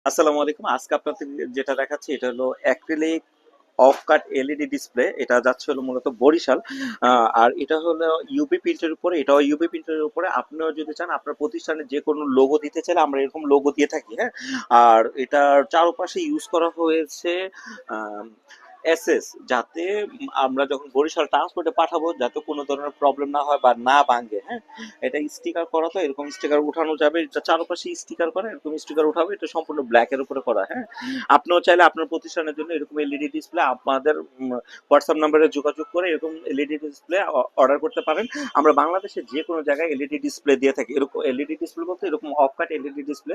আসসালামু আলাইকুম। আজকে আপনাদের যেটা দেখাচ্ছি এটা হলো acrylic of cut LED display. এটা যাচ্ছে হলো মূলত বরিশাল। আর এটা হলো ইউভি প্রিন্টের উপরে, এটাও ইউভি প্রিন্টের উপরে। আপনিও যদি চান আপনার প্রতিষ্ঠানে যে কোনো লোগো দিতে চাইলে আমরা এরকম লোগো দিয়ে থাকি, হ্যাঁ? আর এটার চারপাশে ইউজ করা হয়েছে আম এসএস, যাতে আমরা যখন বরিশাল ট্রান্সপোর্টে পাঠাবো যাতে কোনো ধরনের প্রবলেম না হয় বা না ভাঙে, হ্যাঁ? এটা স্টিকার করা, তো এরকম স্টিকার উঠানো যাবে। এটা চারপাশে স্টিকার করা, এরকম স্টিকার উঠাবে। এটা সম্পূর্ণ ব্ল্যাক এর উপরে করা, হ্যাঁ? আপনিও চাইলে আপনার প্রতিষ্ঠানের জন্য এরকম এলইডি ডিসপ্লে আমাদের হোয়াটসঅ্যাপ নাম্বারে যোগাযোগ করে এরকম এলইডি ডিসপ্লে অর্ডার করতে পারেন। আমরা বাংলাদেশের যে কোনো জায়গায় এলইডি ডিসপ্লে দিয়ে থাকি। এরকম এলইডি ডিসপ্লে বলতে এরকম অফ কাট এলইডি ডিসপ্লে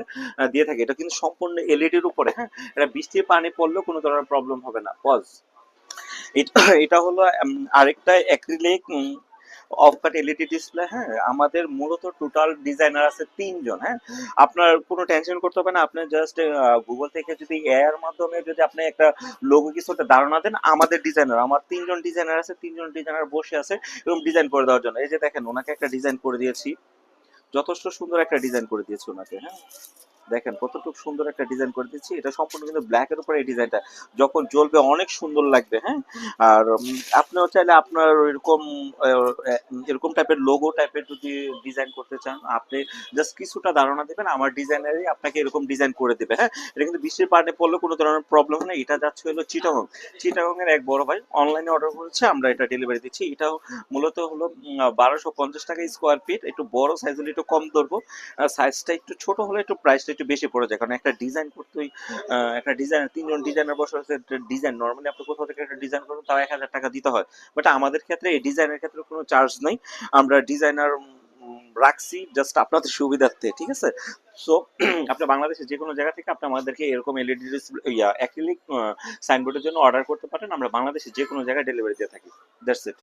দিয়ে থাকি। এটা কিন্তু সম্পূর্ণ এলইডির উপরে, হ্যাঁ? এটা বৃষ্টির পানি পড়লেও কোনো ধরনের প্রবলেম হবে না। পজ। এটা হলো আরেকটা acrylic of cut LED display, হ্যাঁ? আমাদের মূলত টোটাল ডিজাইনার আছে ৩ জন, হ্যাঁ? আপনার কোনো টেনশন করতে হবে না। আপনি জাস্ট গুগল থেকে যদি এআই এর মাধ্যমে যদি আপনি একটা লোগো কিছু একটা ধারণা দেন, আমাদের ডিজাইনার, আমার ৩ জন ডিজাইনার আছে, ৩ জন ডিজাইনার বসে আছে এরকম ডিজাইন করে দেওয়ার জন্য। এই যে দেখেন ওনাকে একটা ডিজাইন করে দিয়েছি। যথেষ্ট সুন্দর একটা ডিজাইন করে দিয়েছি ওনাকে, হ্যাঁ? দেখেন কতটুকু সুন্দর একটা ডিজাইন করে দিচ্ছি। এটা সম্পূর্ণ কিন্তু ব্ল্যাক এর উপরে এই ডিজাইনটা। যখন জ্বলবে অনেক সুন্দর লাগবে, হ্যাঁ? আর আপনিও চাইলে আপনার এরকম এরকম টাইপের লোগো টাইপের যদি ডিজাইন করতে চান, আপনি জাস্ট কিছুটা ধারণা দিবেন, আমার ডিজাইনারই আপনাকে এরকম ডিজাইন করে দেবে, হ্যাঁ? এটা কিন্তু বৃষ্টির পানি পড়লে কোনো ধরনের প্রবলেম নেই। এটা যাচ্ছে হলো চিটাগং। চিটাগং এর এক বড় ভাই অনলাইনে অর্ডার করেছে, আমরা এটা ডেলিভারি দিচ্ছি। এটাও মূলত হলো ১২৫০ টাকা স্কোয়ার ফিট। একটু বড় সাইজ হলে একটু কম ধরবো। সাইজটা একটু ছোট হলে একটু প্রাইসটা একটু বেশি পড়ে যায়, কারণ একটা ডিজাইন করতেই একটা ডিজাইনার ৩ জন ডিজাইনার বসে আছে। ডিজাইন নর্মালি আপনি কোথাও থেকে একটা ডিজাইন করবেন তাও ১,০০০ টাকা দিতে হয়, বাট আমাদের ক্ষেত্রে এই ডিজাইনের ক্ষেত্রে কোনো চার্জ নেই। আমরা ডিজাইনার রাখছি জাস্ট আপনাদের সুবিধার্থে, ঠিক আছে? সো আপনি বাংলাদেশের যে কোনো জায়গা থেকে আপনি আমাদেরকে এরকম এলইডি ডিসপ্লে অ্যাক্রিলিক সাইনবোর্ডের জন্য অর্ডার করতে পারেন। আমরা বাংলাদেশের যে কোনো জায়গায় ডেলিভারি দিয়ে থাকি। That's it.